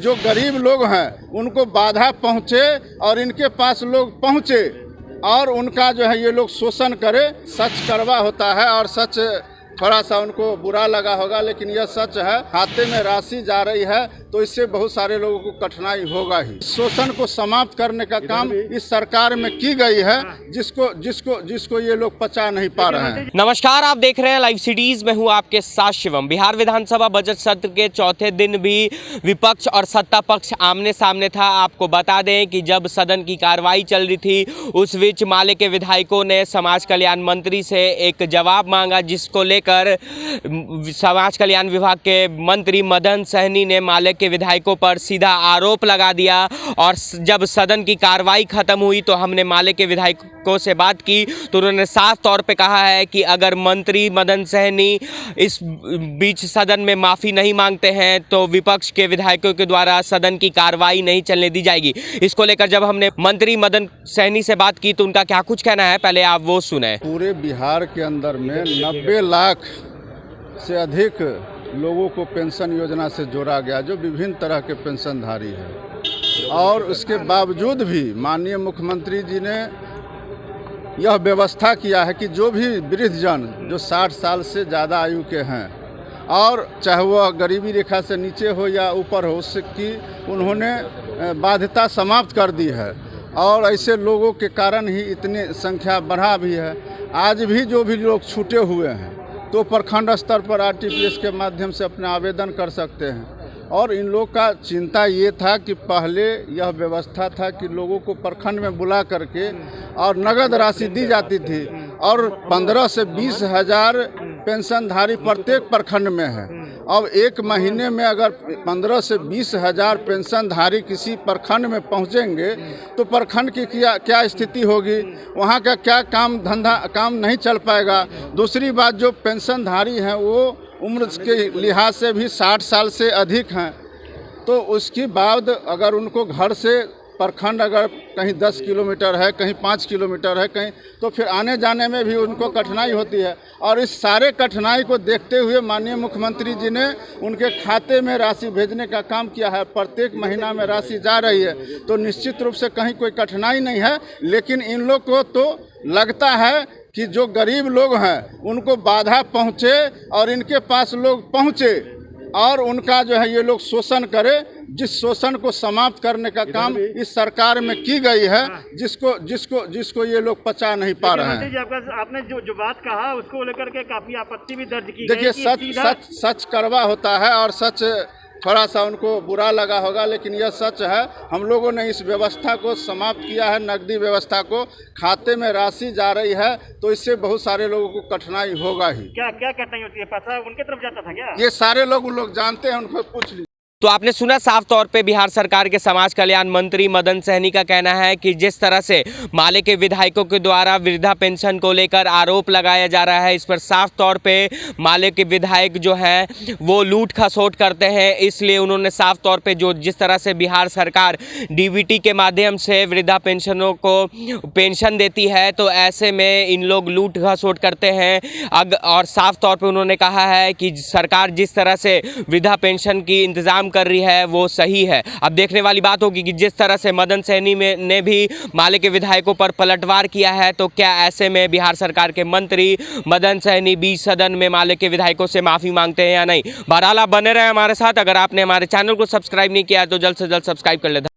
जो गरीब लोग हैं उनको बाधा पहुँचे और इनके पास लोग पहुँचे और उनका जो है ये लोग शोषण करे। सच कड़वा होता है और सच थोड़ा सा उनको बुरा लगा होगा, लेकिन यह सच है। खाते में राशि जा रही है तो इससे बहुत सारे लोगों को कठिनाई होगा ही। शोषण को समाप्त करने का काम इस सरकार में की गई है, जिसको जिसको जिसको ये लोग पचा नहीं पा रहे हैं। नमस्कार, आप देख रहे हैं लाइव सिटीज में हूं आपके साथ शिवम। बिहार विधानसभा बजट सत्र के चौथे दिन भी विपक्ष और सत्ता पक्ष आमने सामने था। आपको बता दें कि जब सदन की कार्रवाई चल रही थी उस बीच माले के विधायकों ने समाज कल्याण मंत्री से एक जवाब मांगा, जिसको लेकर समाज कल्याण विभाग के मंत्री मदन सहनी ने माले के विधायकों पर सीधा आरोप लगा दिया। और जब सदन की कार्रवाई खत्म हुई तो हमने माले के विधायकों से बात की तो उन्होंने साफ तौर पे कहा है कि अगर मंत्री मदन सहनी इस बीच सदन में माफ़ी नहीं मांगते हैं तो विपक्ष के विधायकों के द्वारा सदन की कार्रवाई नहीं चलने दी जाएगी। इसको लेकर जब हमने मंत्री मदन सहनी से बात की तो उनका क्या कुछ कहना है, पहले आप वो सुने। पूरे बिहार के अंदर में 90 लाख से अधिक लोगों को पेंशन योजना से जोड़ा गया, जो विभिन्न तरह के पेंशनधारी हैं। और उसके बावजूद भी माननीय मुख्यमंत्री जी ने यह व्यवस्था किया है कि जो भी वृद्धजन जो 60 साल से ज़्यादा आयु के हैं और चाहे वह गरीबी रेखा से नीचे हो या ऊपर हो, उसकी उन्होंने बाध्यता समाप्त कर दी है। और ऐसे लोगों के कारण ही इतनी संख्या बढ़ा भी है। आज भी जो भी लोग छूटे हुए हैं तो प्रखंड स्तर पर RTPS के माध्यम से अपना आवेदन कर सकते हैं। और इन लोग का चिंता ये था कि पहले यह व्यवस्था था कि लोगों को प्रखंड में बुला करके और नगद राशि दी जाती थी और 15 से 20 हज़ार पेंशनधारी प्रत्येक प्रखंड में है। अब एक महीने में अगर 15 से 20 हज़ार पेंशनधारी किसी प्रखंड में पहुंचेंगे तो प्रखंड की क्या स्थिति होगी, वहां का क्या काम नहीं चल पाएगा। दूसरी बात, जो पेंशनधारी हैं वो उम्र के लिहाज से भी 60 साल से अधिक हैं, तो उसके बाद अगर उनको घर से प्रखंड अगर कहीं 10 किलोमीटर है, कहीं 5 किलोमीटर है, कहीं, तो फिर आने जाने में भी उनको कठिनाई होती है। और इस सारे कठिनाई को देखते हुए माननीय मुख्यमंत्री जी ने उनके खाते में राशि भेजने का काम किया है। प्रत्येक महीना में राशि जा रही है, तो निश्चित रूप से कहीं कोई कठिनाई नहीं है। लेकिन इन लोग को तो लगता है कि जो गरीब लोग हैं उनको बाधा पहुँचे और इनके पास लोग पहुँचे और उनका जो है ये लोग शोषण करे। जिस शोषण को समाप्त करने का काम इस सरकार में की गई है, जिसको जिसको जिसको ये लोग पचा नहीं पा रहे हैं। आपने जो बात कहा उसको लेकर के काफी आपत्ति भी दर्ज की। देखिए, सच कड़वा होता है और सच थोड़ा सा उनको बुरा लगा होगा, लेकिन यह सच है। हम लोगों ने इस व्यवस्था को समाप्त किया है, नकदी व्यवस्था को। खाते में राशि जा रही है तो इससे बहुत सारे लोगों को कठिनाई होगा ही। क्या कठिनाई होती है? पैसा उनके तरफ जाता था क्या? ये सारे लोग जानते हैं, उनको पूछ लीजिए। तो आपने सुना साफ तौर पे बिहार सरकार के समाज कल्याण मंत्री मदन सहनी का कहना है कि जिस तरह से माले के विधायकों के द्वारा वृद्धा पेंशन को लेकर आरोप लगाया जा रहा है, इस पर साफ तौर पे माले के विधायक जो हैं वो लूट खसोट करते हैं। इसलिए उन्होंने साफ तौर पे जिस तरह से बिहार सरकार DBT के माध्यम से वृद्धा पेंशनों को पेंशन देती है, तो ऐसे में इन लोग लूट खसोट करते हैं। और साफ तौर पर उन्होंने कहा है कि सरकार जिस तरह से वृद्धा पेंशन की इंतज़ाम कर रही है वो सही है। अब देखने वाली बात होगी कि जिस तरह से मदन सहनी ने भी माले के विधायकों पर पलटवार किया है, तो क्या ऐसे में बिहार सरकार के मंत्री मदन सहनी बीच सदन में माले के विधायकों से माफ़ी मांगते हैं या नहीं। बहरहाल आप बने रहे हमारे साथ। अगर आपने हमारे चैनल को सब्सक्राइब नहीं किया तो जल्द से जल्द सब्सक्राइब कर ले।